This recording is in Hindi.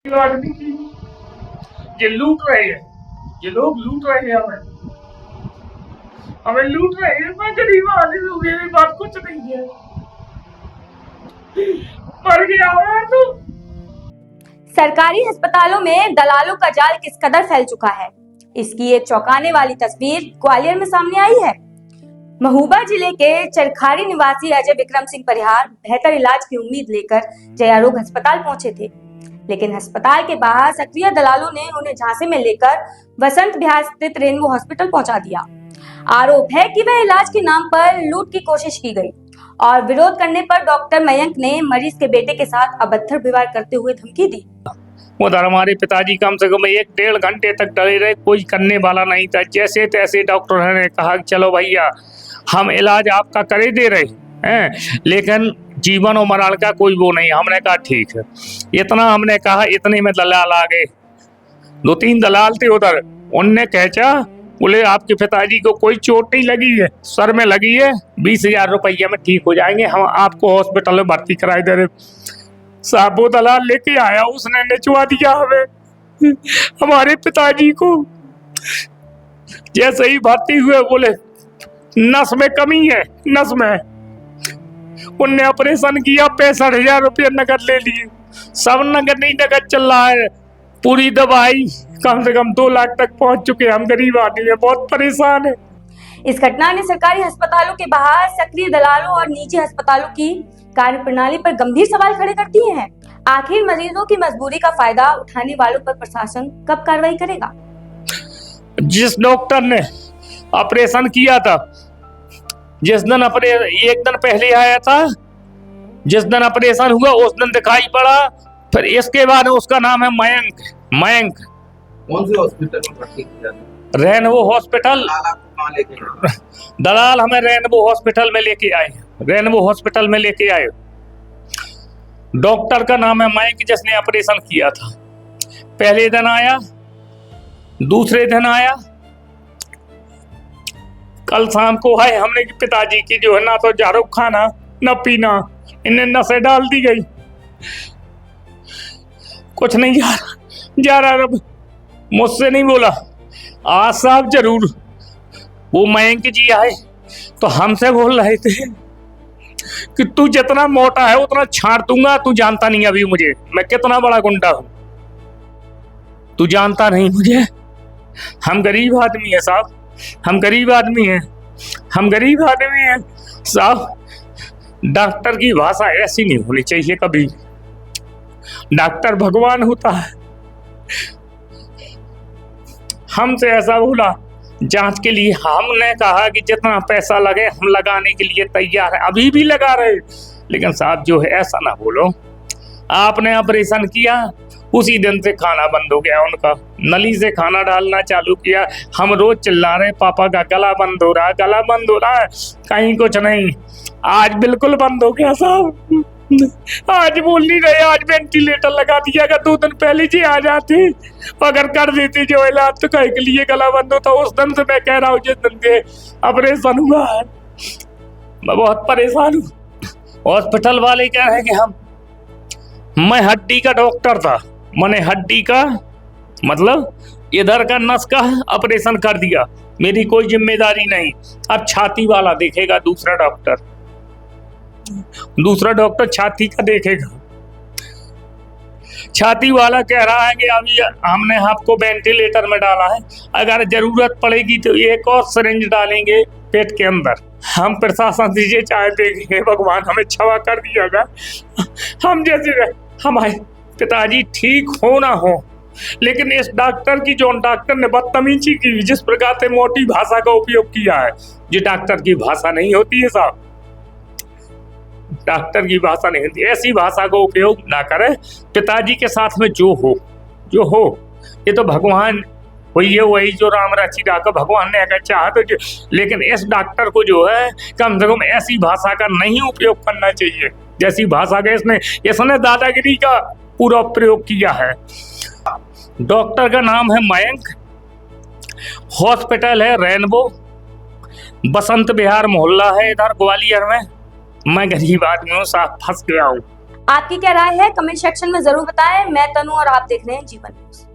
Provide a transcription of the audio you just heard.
आदमी की ये लूट रहे हैं, ये लोग लूट रहे हैं हमें, हमें लूट रहे हैं। मैं गरीब आदमी हूँ, मेरी बात कुछ नहीं है, मर गया है तो। सरकारी अस्पतालों में दलालों का जाल किस कदर फैल चुका है, इसकी एक चौंकाने वाली तस्वीर ग्वालियर में सामने आई है। महोबा जिले के चरखारी निवासी अजय विक्रम सिंह परिहार बेहतर इलाज की उम्मीद लेकर जयारोग अस्पताल पहुंचे थे, लेकिन अस्पताल के बाहर सक्रिय दलालों ने उन्हें झांसे में लेकर वसंत विहार स्थित रेनबो हॉस्पिटल पहुंचा दिया। आरोप है कि वह इलाज के नाम पर लूट की कोशिश की गई और विरोध करने पर डॉक्टर मयंक ने मरीज के बेटे के साथ अभद्र व्यवहार करते हुए धमकी दी। उधर हमारे पिताजी कम से कम 1-1.5 घंटे तक डरे रहे, कोई करने वाला नहीं था। जैसे तैसे डॉक्टर ने कहा चलो भैया हम इलाज आपका करे दे रहे हैं, लेकिन जीवन और मरण का कोई वो नहीं। हमने कहा ठीक है, इतना हमने कहा। इतने में दलाल आ गए, 2-3 दलाल थे उधर। उनने कहचा बोले आपके पिताजी को कोई चोट नहीं लगी है, सर में लगी है, 20,000 रुपये में ठीक हो जाएंगे, हम आपको हॉस्पिटल में भर्ती कराए दे रहे। साहब वो दलाल लेके आया, उसने निचवा दिया हमें, हमारे पिताजी को। जैसे ही भर्ती हुए बोले नस में कमी है, नस में। उनने ऑपरेशन किया, 65,000 रुपये नकद ले लिए। सब नकद नहीं, नकद चल रहा है। पूरी दवाई कम से कम 2 लाख तक पहुंच चुके हैं। हम गरीब आदमी हैं, बहुत परेशान है। इस घटना ने सरकारी अस्पतालों के बाहर सक्रिय दलालों और निजी अस्पतालों की कार्यप्रणाली पर गंभीर सवाल खड़े कर दिए हैं। आखिर मरीजों की मजबूरी का फायदा उठाने वालों पर प्रशासन कब कार्रवाई करेगा? जिस डॉक्टर ने ऑपरेशन किया था, जिस दिन एक दिन पहले आया था, जिस दिन ऑपरेशन हुआ उस दिन दिखाई पड़ा। फिर इसके बाद उसका नाम है मयंक। मयंक कौन से हॉस्पिटल में भर्ती किया? Rainbow hospital. दलाल हमें रेनबो हॉस्पिटल में लेके आए, रेनबो हॉस्पिटल में लेके आए। डॉक्टर का नाम है मयंक, जिसने ऑपरेशन किया था। पहले दिन आया, दूसरे दिन आया, कल शाम को आए। हमने कि पिताजी की जो है ना तो झाड़ू खाना न पीना, इन्हें नशे डाल दी गई, कुछ नहीं जा रहा। अब मुझसे नहीं बोला, आज साहब जरूर वो मयंक जी आए तो हमसे बोल रहे थे कि तू जितना मोटा है उतना छाड़ दूंगा। तू जानता नहीं अभी मुझे, मैं कितना बड़ा गुंडा हूं, तू जानता नहीं मुझे। हम गरीब आदमी है साहब, हम गरीब आदमी हैं, हम गरीब आदमी हैं साहब। डॉक्टर की भाषा ऐसी नहीं होनी चाहिए कभी। डॉक्टर भगवान होता है। हमसे ऐसा बोला जांच के लिए। हमने कहा कि जितना पैसा लगे हम लगाने के लिए तैयार हैं, अभी भी लगा रहे। लेकिन साहब जो है ऐसा ना बोलो। आपने ऑपरेशन किया, उसी दिन से खाना बंद हो गया उनका, नली से खाना डालना चालू किया। हम रोज चिल्ला रहे पापा का गला बंद हो रहा है, गला बंद हो रहा है, कहीं कुछ नहीं। आज बिल्कुल बंद हो गया साहब, आज बोल नहीं रहे। आज वेंटिलेटर लगा दिया, अगर 2 दिन पहले जी आ जाते, अगर कर देते जो इलाज तो कहे के लिए गला बंद होता। उस दिन से मैं कह रहा हूँ जिस दिन से ऑपरेशन हुआ है, मैं बहुत परेशान हूँ। हॉस्पिटल वाले कह रहे हैं कि मैं हड्डी का डॉक्टर था, मैंने हड्डी का मतलब इधर का नस का ऑपरेशन कर दिया, मेरी कोई जिम्मेदारी नहीं। अब छाती वाला देखेगा, दूसरा डॉक्टर छाती का देखेगा। छाती वाला कह रहा है कि अभी हमने आपको वेंटिलेटर में डाला है, अगर जरूरत पड़ेगी तो एक और सिरिंज डालेंगे पेट के अंदर। हम प्रशासन से ये चाहते हैं भगवान हमें क्षमा कर दिएगा। हम जैसे हमारे पिताजी ठीक हो ना हो, लेकिन इस डॉक्टर की, जो डॉक्टर ने बदतमीजी की, जिस प्रकार से मोटी भाषा का उपयोग किया है, ये डॉक्टर की भाषा नहीं होती है साहब। डॉक्टर की भाषा नहीं होती, ऐसी भाषा का उपयोग ना करें। पिताजी के साथ में जो हो ये तो भगवान वही जो राम रची का भगवान ने अगर चाहा तो। लेकिन इस डॉक्टर को जो है कम से कम ऐसी भाषा का नहीं उपयोग करना चाहिए जैसी भाषा का इसने दादागिरी का पूरा प्रयोग किया है। डॉक्टर का नाम है मयंक, हॉस्पिटल है रेनबो, बसंत विहार मोहल्ला है इधर ग्वालियर में। मैं गरीब आदमी हूँ साहब, फंस गया हूँ। आपकी क्या राय है कमेंट सेक्शन में जरूर बताएं। मैं तनु और आप देख रहे हैं जीवन न्यूज।